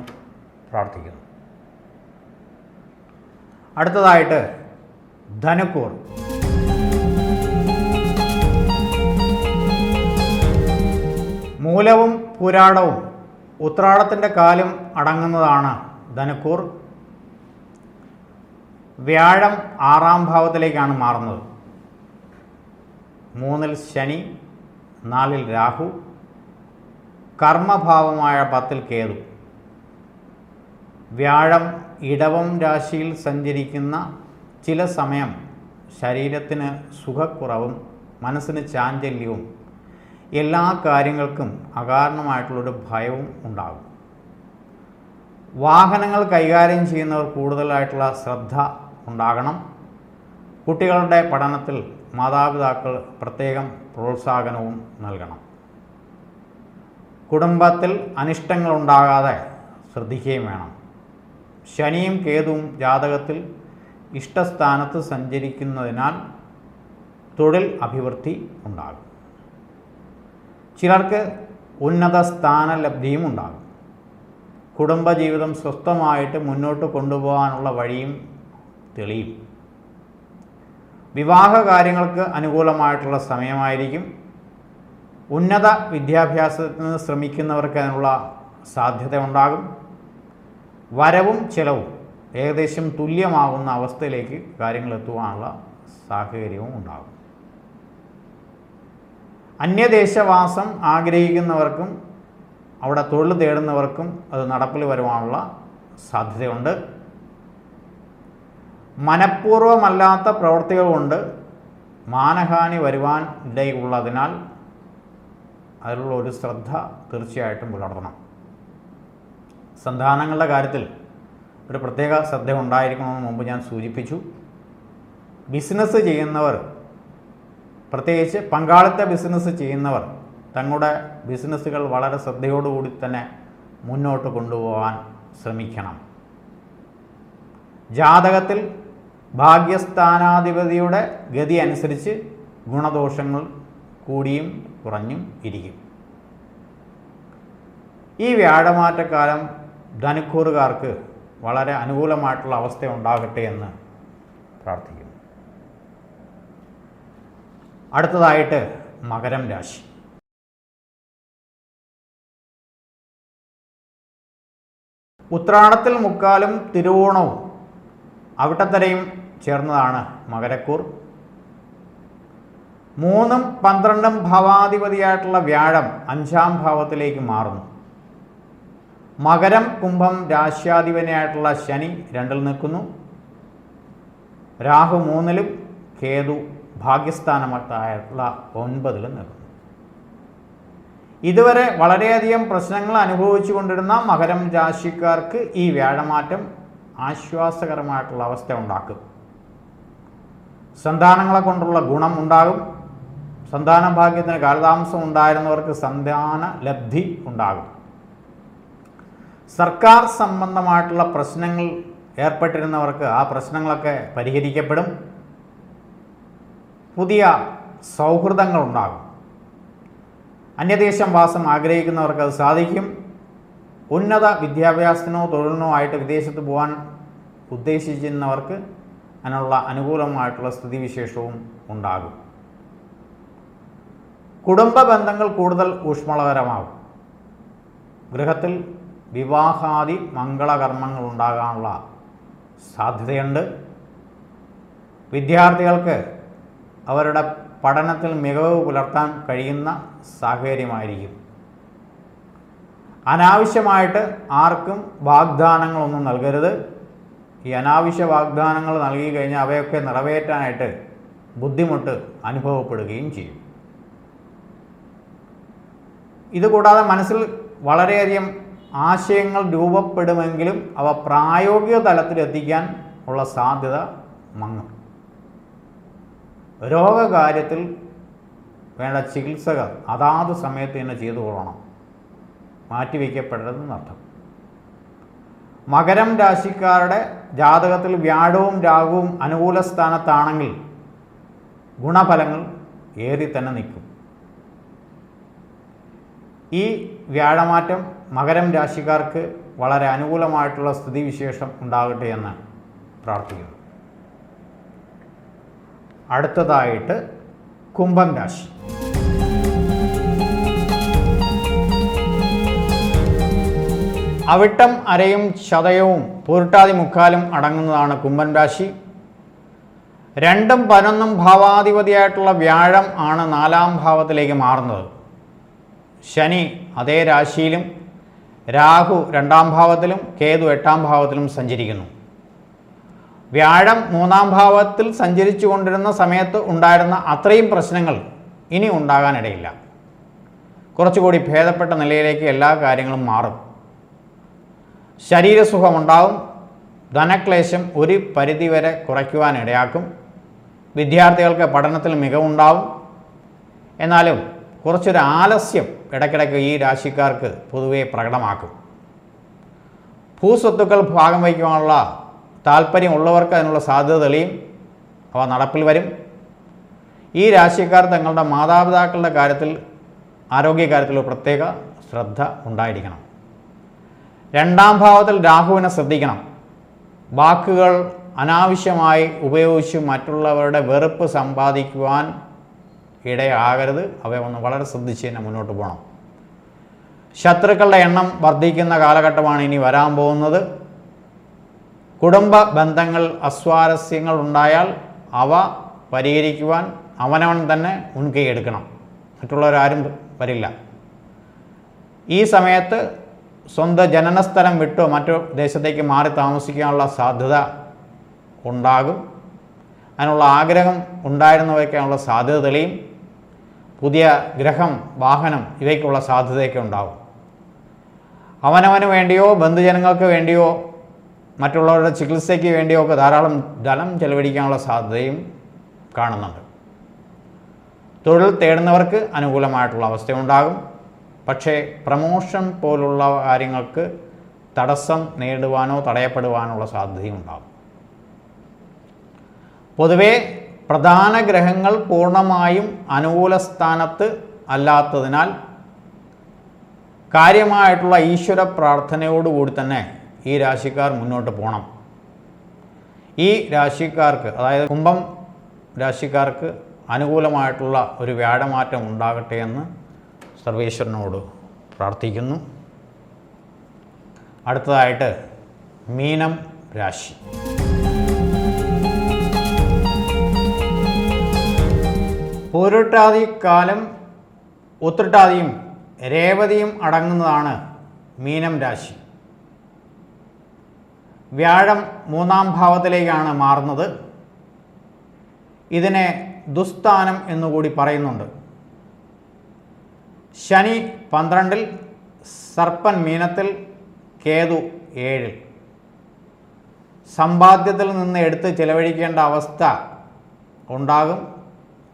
പ്രാർത്ഥിക്കുന്നു. അടുത്തതായിട്ട് ധനുക്കൂർ. മൂലവും പുരാടവും ഉത്രാടത്തിൻ്റെ കാലം അടങ്ങുന്നതാണ് ധനുക്കൂർ. വ്യാഴം 6-ാം ഭാവത്തിലേക്കാണ് മാറുന്നത്. 3-ൽ ശനി, 4-ൽ രാഹു, കർമ്മഭാവമായ 10-ൽ കേതു. വ്യാഴം ഇടവം രാശിയിൽ സഞ്ചരിക്കുന്ന ചില സമയം ശരീരത്തിന് സുഖക്കുറവും മനസ്സിന് ചാഞ്ചല്യവും എല്ലാ കാര്യങ്ങൾക്കും അകാരണമായിട്ടുള്ളൊരു ഭയവും ഉണ്ടാകും. വാഹനങ്ങൾ കൈകാര്യം ചെയ്യുന്നവർ കൂടുതലായിട്ടുള്ള ശ്രദ്ധ ഉണ്ടാകണം. കുട്ടികളുടെ പഠനത്തിൽ മാതാപിതാക്കൾ പ്രത്യേകം പ്രോത്സാഹനവും നൽകണം. കുടുംബത്തിൽ അനിഷ്ടങ്ങളുണ്ടാകാതെ ശ്രദ്ധിക്കുകയും വേണം. ശനിയും കേതുവും ജാതകത്തിൽ ഇഷ്ടസ്ഥാനത്ത് സഞ്ചരിക്കുന്നതിനാൽ തൊഴിൽ അഭിവൃദ്ധി ഉണ്ടാകും. ചിലർക്ക് ഉന്നത സ്ഥാനലബ്ധിയും ഉണ്ടാകും. കുടുംബജീവിതം സ്വസ്ഥമായിട്ട് മുന്നോട്ട് കൊണ്ടുപോകാനുള്ള വഴിയും തെളിയും. വിവാഹ കാര്യങ്ങൾക്ക് അനുകൂലമായിട്ടുള്ള സമയമായിരിക്കും. ഉന്നത വിദ്യാഭ്യാസത്തിന് ശ്രമിക്കുന്നവർക്ക് അതിനുള്ള സാധ്യത ഉണ്ടാകും. വരവും ചെലവും ഏകദേശം തുല്യമാകുന്ന അവസ്ഥയിലേക്ക് കാര്യങ്ങൾ എത്തുവാനുള്ള സാഹചര്യവും ഉണ്ടാകും. അന്യദേശവാസം ആഗ്രഹിക്കുന്നവർക്കും അവിടെ തൊഴിൽ തേടുന്നവർക്കും അത് നടപ്പിൽ വരുവാനുള്ള സാധ്യതയുണ്ട്. മനഃപൂർവ്വമല്ലാത്ത പ്രവൃത്തികൾ കൊണ്ട് മാനഹാനി വരുവാൻ ഇടയുള്ളതിനാൽ അതിലുള്ള ഒരു ശ്രദ്ധ തീർച്ചയായിട്ടും പുലർത്തണം. സന്താനങ്ങളുടെ കാര്യത്തിൽ ഒരു പ്രത്യേക ശ്രദ്ധ ഉണ്ടായിരിക്കണമെന്ന് മുമ്പ് ഞാൻ സൂചിപ്പിച്ചു. ബിസിനസ് ചെയ്യുന്നവർ, പ്രത്യേകിച്ച് പങ്കാളിത്ത ബിസിനസ് ചെയ്യുന്നവർ തങ്ങളുടെ ബിസിനസ്സുകൾ വളരെ ശ്രദ്ധയോടുകൂടി തന്നെ മുന്നോട്ട് കൊണ്ടുപോകാൻ ശ്രമിക്കണം. ജാതകത്തിൽ ഭാഗ്യസ്ഥാനാധിപതിയുടെ ഗതി അനുസരിച്ച് ഗുണദോഷങ്ങൾ കൂടിയും കുറഞ്ഞും ഇരിക്കും. ഈ വ്യാഴമാറ്റക്കാലം ധനുക്കൂറുകാർക്ക് വളരെ അനുകൂലമായിട്ടുള്ള അവസ്ഥ ഉണ്ടാകട്ടെ എന്ന് പ്രാർത്ഥിക്കുന്നു. അടുത്തതായിട്ട് മകരം രാശി. ഉത്രാടത്തിൽ മുക്കാലും തിരുവോണവും അവിട്ടത്തരയും ചേർന്നതാണ് മകരക്കൂർ. 3ഉം 12ഉം ഭാവാധിപതിയായിട്ടുള്ള വ്യാഴം 5ാം ഭാവത്തിലേക്ക് മാറുന്നു. മകരം കുംഭം രാശ്യാധിപനായിട്ടുള്ള ശനി 2ൽ നിൽക്കുന്നു. രാഹു 3ലും കേതു ഭാഗ്യസ്ഥാനത്തായിട്ടുള്ള 9ലും നിൽക്കുന്നു. ഇതുവരെ വളരെയധികം പ്രശ്നങ്ങൾ അനുഭവിച്ചു കൊണ്ടിരുന്ന മകരം രാശിക്കാർക്ക് ഈ വ്യാഴമാറ്റം ആശ്വാസകരമായിട്ടുള്ള അവസ്ഥ ഉണ്ടാക്കും. സന്താനങ്ങളെ കൊണ്ടുള്ള ഗുണം ഉണ്ടാകും. സന്താന ഭാഗ്യത്തിന് കാലതാമസം ഉണ്ടായിരുന്നവർക്ക് സന്താന ലബ്ധി ഉണ്ടാകും. സർക്കാർ സംബന്ധമായിട്ടുള്ള പ്രശ്നങ്ങൾ ഏർപ്പെട്ടിരുന്നവർക്ക് ആ പ്രശ്നങ്ങളൊക്കെ പരിഹരിക്കപ്പെടും. പുതിയ സൗഹൃദങ്ങൾ ഉണ്ടാകും. അന്യദേശം വാസം ആഗ്രഹിക്കുന്നവർക്ക് അത് സാധിക്കും. ഉന്നത വിദ്യാഭ്യാസത്തിനോ തൊഴിലിനോ ആയിട്ട് വിദേശത്ത് പോകാൻ ഉദ്ദേശിക്കുന്നവർക്ക് അതിനുള്ള അനുകൂലമായിട്ടുള്ള സ്ഥിതിവിശേഷവും ഉണ്ടാകും. കുടുംബ ബന്ധങ്ങൾ കൂടുതൽ ഊഷ്മളകരമാകും. ഗൃഹത്തിൽ വിവാഹാദി മംഗളകർമ്മങ്ങൾ ഉണ്ടാകാനുള്ള സാധ്യതയുണ്ട്. വിദ്യാർത്ഥികൾക്ക് അവരുടെ പഠനത്തിൽ മികവ് പുലർത്താൻ കഴിയുന്ന സാഹചര്യമായിരിക്കും. അനാവശ്യമായിട്ട് ആർക്കും വാഗ്ദാനങ്ങളൊന്നും നൽകരുത്. ഈ അനാവശ്യ വാഗ്ദാനങ്ങൾ നൽകി കഴിഞ്ഞാൽ അവയൊക്കെ നിറവേറ്റാനായിട്ട് ബുദ്ധിമുട്ട് അനുഭവപ്പെടുകയും ചെയ്യും. ഇതുകൂടാതെ മനസ്സിൽ വളരെയധികം ആശയങ്ങൾ രൂപപ്പെടുമെങ്കിലും അവ പ്രായോഗിക തലത്തിലെത്തിക്കാൻ ഉള്ള സാധ്യത മങ്ങും. രോഗകാര്യത്തിൽ വേണ്ട ചികിത്സകൾ അതാത് സമയത്ത് തന്നെ ചെയ്തു കൊള്ളണം, മാറ്റിവെക്കപ്പെടരുതെന്നർത്ഥം. മകരം രാശിക്കാരുടെ ജാതകത്തിൽ വ്യാഴവും രാഹുവും അനുകൂല സ്ഥാനത്താണെങ്കിൽ ഗുണഫലങ്ങൾ ഏറി തന്നെ നിൽക്കും. ഈ വ്യാഴമാറ്റം മകരം രാശിക്കാർക്ക് വളരെ അനുകൂലമായിട്ടുള്ള സ്ഥിതിവിശേഷം ഉണ്ടാകട്ടെ എന്ന് പ്രാർത്ഥിക്കുന്നു. അടുത്തതായിട്ട് കുംഭം രാശി. അവിട്ടം അരയും ചതയവും പൂരിട്ടാതി മുക്കാലും അടങ്ങുന്നതാണ് കുംഭം രാശി. 2ഉം 11ഉം ഭാവാധിപതിയായിട്ടുള്ള വ്യാഴം ആണ് 4ാം ഭാവത്തിലേക്ക് മാറുന്നത്. ശനി അതേ രാശിയിലും രാഹു 2ാം ഭാവത്തിലും കേതു 8ാം ഭാവത്തിലും സഞ്ചരിക്കുന്നു. വ്യാഴം 3ാം ഭാവത്തിൽ സഞ്ചരിച്ചു കൊണ്ടിരുന്ന സമയത്ത് ഉണ്ടായിരുന്ന അത്രയും പ്രശ്നങ്ങൾ ഇനി ഉണ്ടാകാനിടയില്ല. കുറച്ചുകൂടി ഭേദപ്പെട്ട നിലയിലേക്ക് എല്ലാ കാര്യങ്ങളും മാറും. ശരീരസുഖമുണ്ടാകും. ധനക്ലേശം ഒരു പരിധിവരെ കുറയ്ക്കുവാനിടയാക്കും. വിദ്യാർത്ഥികൾക്ക് പഠനത്തിൽ മികവുണ്ടാവും. എന്നാലും കുറച്ചൊരു ആലസ്യം ഇടയ്ക്കിടയ്ക്ക് ഈ രാശിക്കാർക്ക് പൊതുവെ പ്രകടമാക്കും. ഭൂസ്വത്തുക്കൾ ഭാഗം വയ്ക്കുവാനുള്ള താല്പര്യമുള്ളവർക്ക് അതിനുള്ള സാധ്യത തെളിയും. അവ നടപ്പിൽ വരും. ഈ രാശിക്കാർ തങ്ങളുടെ മാതാപിതാക്കളുടെ കാര്യത്തിൽ ആരോഗ്യകാര്യത്തിൽ പ്രത്യേക ശ്രദ്ധ ഉണ്ടായിരിക്കണം. 2ാം ഭാവത്തിൽ രാഹുവിനെ ശ്രദ്ധിക്കണം. വാക്കുകൾ അനാവശ്യമായി ഉപയോഗിച്ച് മറ്റുള്ളവരുടെ വെറുപ്പ് സമ്പാദിക്കുവാൻ ഇടയാകരുത്. അവയൊന്ന് വളരെ ശ്രദ്ധിച്ച് തന്നെ മുന്നോട്ട് പോകണം. ശത്രുക്കളുടെ എണ്ണം വർദ്ധിക്കുന്ന കാലഘട്ടമാണ് ഇനി വരാൻ പോകുന്നത്. കുടുംബ ബന്ധങ്ങൾ അസ്വാരസ്യങ്ങൾ ഉണ്ടായാൽ അവ പരിഹരിക്കുവാൻ അവനവൻ തന്നെ മുൻകൈ എടുക്കണം. മറ്റുള്ളവരാരും വരില്ല. ഈ സമയത്ത് സ്വന്തം ജനനസ്ഥലം വിട്ടോ മറ്റു ദേശത്തേക്ക് മാറി താമസിക്കാനുള്ള സാധ്യത ഉണ്ടാകും. അതിനുള്ള ആഗ്രഹം ഉണ്ടായിരുന്നവയ്ക്കാനുള്ള സാധ്യത തെളിയും. പുതിയ ഗ്രഹം, വാഹനം ഇവയ്ക്കുള്ള സാധ്യതയൊക്കെ ഉണ്ടാകും. അവനവന് വേണ്ടിയോ ബന്ധുജനങ്ങൾക്ക് വേണ്ടിയോ മറ്റുള്ളവരുടെ ചികിത്സയ്ക്ക് വേണ്ടിയോ ഒക്കെ ധാരാളം ധനം ചെലവഴിക്കാനുള്ള സാധ്യതയും കാണുന്നുണ്ട്. തൊഴിൽ തേടുന്നവർക്ക് അനുകൂലമായിട്ടുള്ള അവസ്ഥയുണ്ടാകും. പക്ഷേ പ്രമോഷൻ പോലുള്ള കാര്യങ്ങൾക്ക് തടസ്സം നേടുവാനോ തടയപ്പെടുവാനുള്ള സാധ്യതയും ഉണ്ടാകും. പൊതുവേ പ്രധാന ഗ്രഹങ്ങൾ പൂർണ്ണമായും അനുകൂല സ്ഥാനത്ത് അല്ലാത്തതിനാൽ കാര്യമായിട്ടുള്ള ഈശ്വര പ്രാർത്ഥനയോടുകൂടി തന്നെ ഈ രാശിക്കാർ മുന്നോട്ട് പോകണം. ഈ രാശിക്കാർക്ക്, അതായത് കുംഭം രാശിക്കാർക്ക് അനുകൂലമായിട്ടുള്ള ഒരു വ്യാഴമാറ്റം ഉണ്ടാകട്ടെ എന്ന് സർവേശ്വരനോട് പ്രാർത്ഥിക്കുന്നു. അടുത്തതായിട്ട് മീനം രാശി. പൂരുട്ടാതി കാലം ഉത്രട്ടാതിയും രേവതിയും അടങ്ങുന്നതാണ് മീനം രാശി. വ്യാഴം 3-ാം ഭാവത്തിലേക്കാണ് മാറുന്നത്. ഇതിനെ ദുസ്ഥാനം എന്നുകൂടി പറയുന്നുണ്ട്. ശനി 12-ൽ, സർപ്പൻ മീനത്തിൽ, കേതു 7-ൽ. സമ്പാദ്യത്തിൽ നിന്ന് എടുത്ത് ചിലവഴിക്കേണ്ട അവസ്ഥ ഉണ്ടാകും.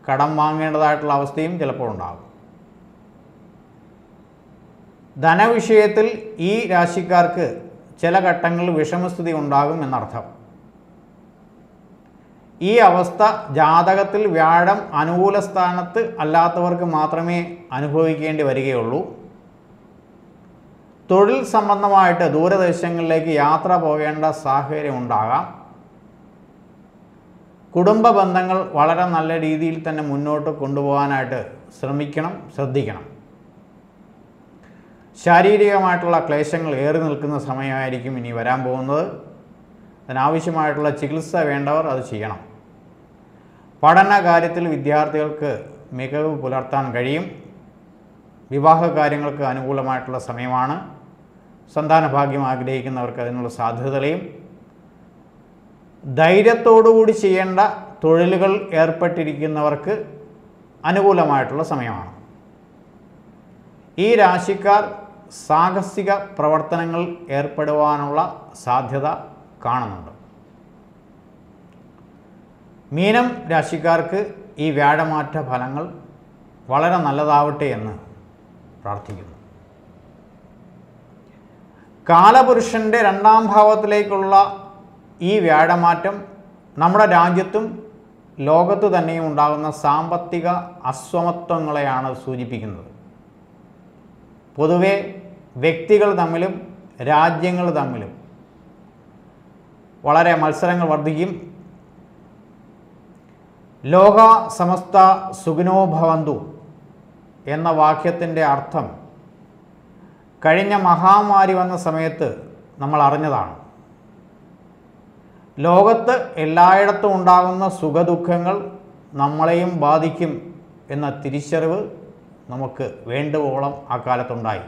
കടം വാങ്ങേണ്ടതായിട്ടുള്ള അവസ്ഥയും ചിലപ്പോൾ ഉണ്ടാകും. ധനവിഷയത്തിൽ ഈ രാശിക്കാർക്ക് ചില ഘട്ടങ്ങളിൽ വിഷമസ്ഥിതി ഉണ്ടാകും എന്നർത്ഥം. ഈ അവസ്ഥ ജാതകത്തിൽ വ്യാഴം അനുകൂല സ്ഥാനത്ത് അല്ലാത്തവർക്ക് മാത്രമേ അനുഭവിക്കേണ്ടി വരികയുള്ളൂ. തൊഴിൽ സംബന്ധമായിട്ട് ദൂരദേശങ്ങളിലേക്ക് യാത്ര പോകേണ്ട സാഹചര്യം ഉണ്ടാകാം. കുടുംബ ബന്ധങ്ങൾ വളരെ നല്ല രീതിയിൽ തന്നെ മുന്നോട്ട് കൊണ്ടുപോകാനായിട്ട് ശ്രദ്ധിക്കണം. ശാരീരികമായിട്ടുള്ള ക്ലേശങ്ങൾ ഏറി നിൽക്കുന്ന സമയമായിരിക്കും ഇനി വരാൻ പോകുന്നത്. അതിനാവശ്യമായിട്ടുള്ള ചികിത്സ വേണ്ടവർ അത് ചെയ്യണം. പഠന കാര്യത്തിൽ വിദ്യാർത്ഥികൾക്ക് മികവ് പുലർത്താൻ കഴിയും. വിവാഹ കാര്യങ്ങൾക്ക് അനുകൂലമായിട്ടുള്ള സമയമാണ്. സന്താന ഭാഗ്യം ആഗ്രഹിക്കുന്നവർക്ക് അതിനുള്ള സാധ്യത തെളിയും. ധൈര്യത്തോടുകൂടി ചെയ്യേണ്ട തൊഴിലുകൾ ഏർപ്പെട്ടിരിക്കുന്നവർക്ക് അനുകൂലമായിട്ടുള്ള സമയമാണ്. ഈ രാശിക്കാർ സാഹസിക പ്രവർത്തനങ്ങൾ ഏർപ്പെടുവാനുള്ള സാധ്യത കാണുന്നുണ്ട്. മീനം രാശിക്കാർക്ക് ഈ വ്യാഴമാറ്റ ഫലങ്ങൾ വളരെ നല്ലതാവട്ടെ എന്ന് പ്രാർത്ഥിക്കുന്നു. കാലപുരുഷൻ്റെ 2-ാം ഭാവത്തിലേക്കുള്ള ഈ വ്യാഴമാറ്റം നമ്മുടെ രാജ്യത്തും ലോകത്തു തന്നെയും ഉണ്ടാകുന്ന സാമ്പത്തിക അസമത്വങ്ങളെയാണ് സൂചിപ്പിക്കുന്നത്. പൊതുവെ വ്യക്തികൾ തമ്മിലും രാജ്യങ്ങൾ തമ്മിലും വളരെ മത്സരങ്ങൾ വർദ്ധിക്കും. ലോക സമസ്ത സുഖിനോ ഭവന്തു എന്ന വാക്യത്തിൻ്റെ അർത്ഥം കഴിഞ്ഞ മഹാമാരി വന്ന സമയത്ത് നമ്മൾ അറിഞ്ഞതാണ്. ലോകത്ത് എല്ലായിടത്തും ഉണ്ടാകുന്ന സുഖദുഃഖങ്ങൾ നമ്മളെയും ബാധിക്കും എന്ന തിരിച്ചറിവ് നമുക്ക് വേണ്ടുവോളം അക്കാലത്തുണ്ടായി.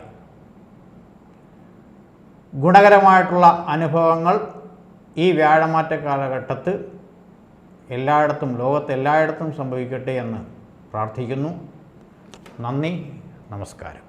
ഗുണകരമായിട്ടുള്ള അനുഭവങ്ങൾ ഈ വ്യാഴമാറ്റ കാലഘട്ടത്ത് ലോകത്തെല്ലായിടത്തും സംഭവിക്കട്ടെ എന്ന് പ്രാർത്ഥിക്കുന്നു. നന്ദി, നമസ്കാരം.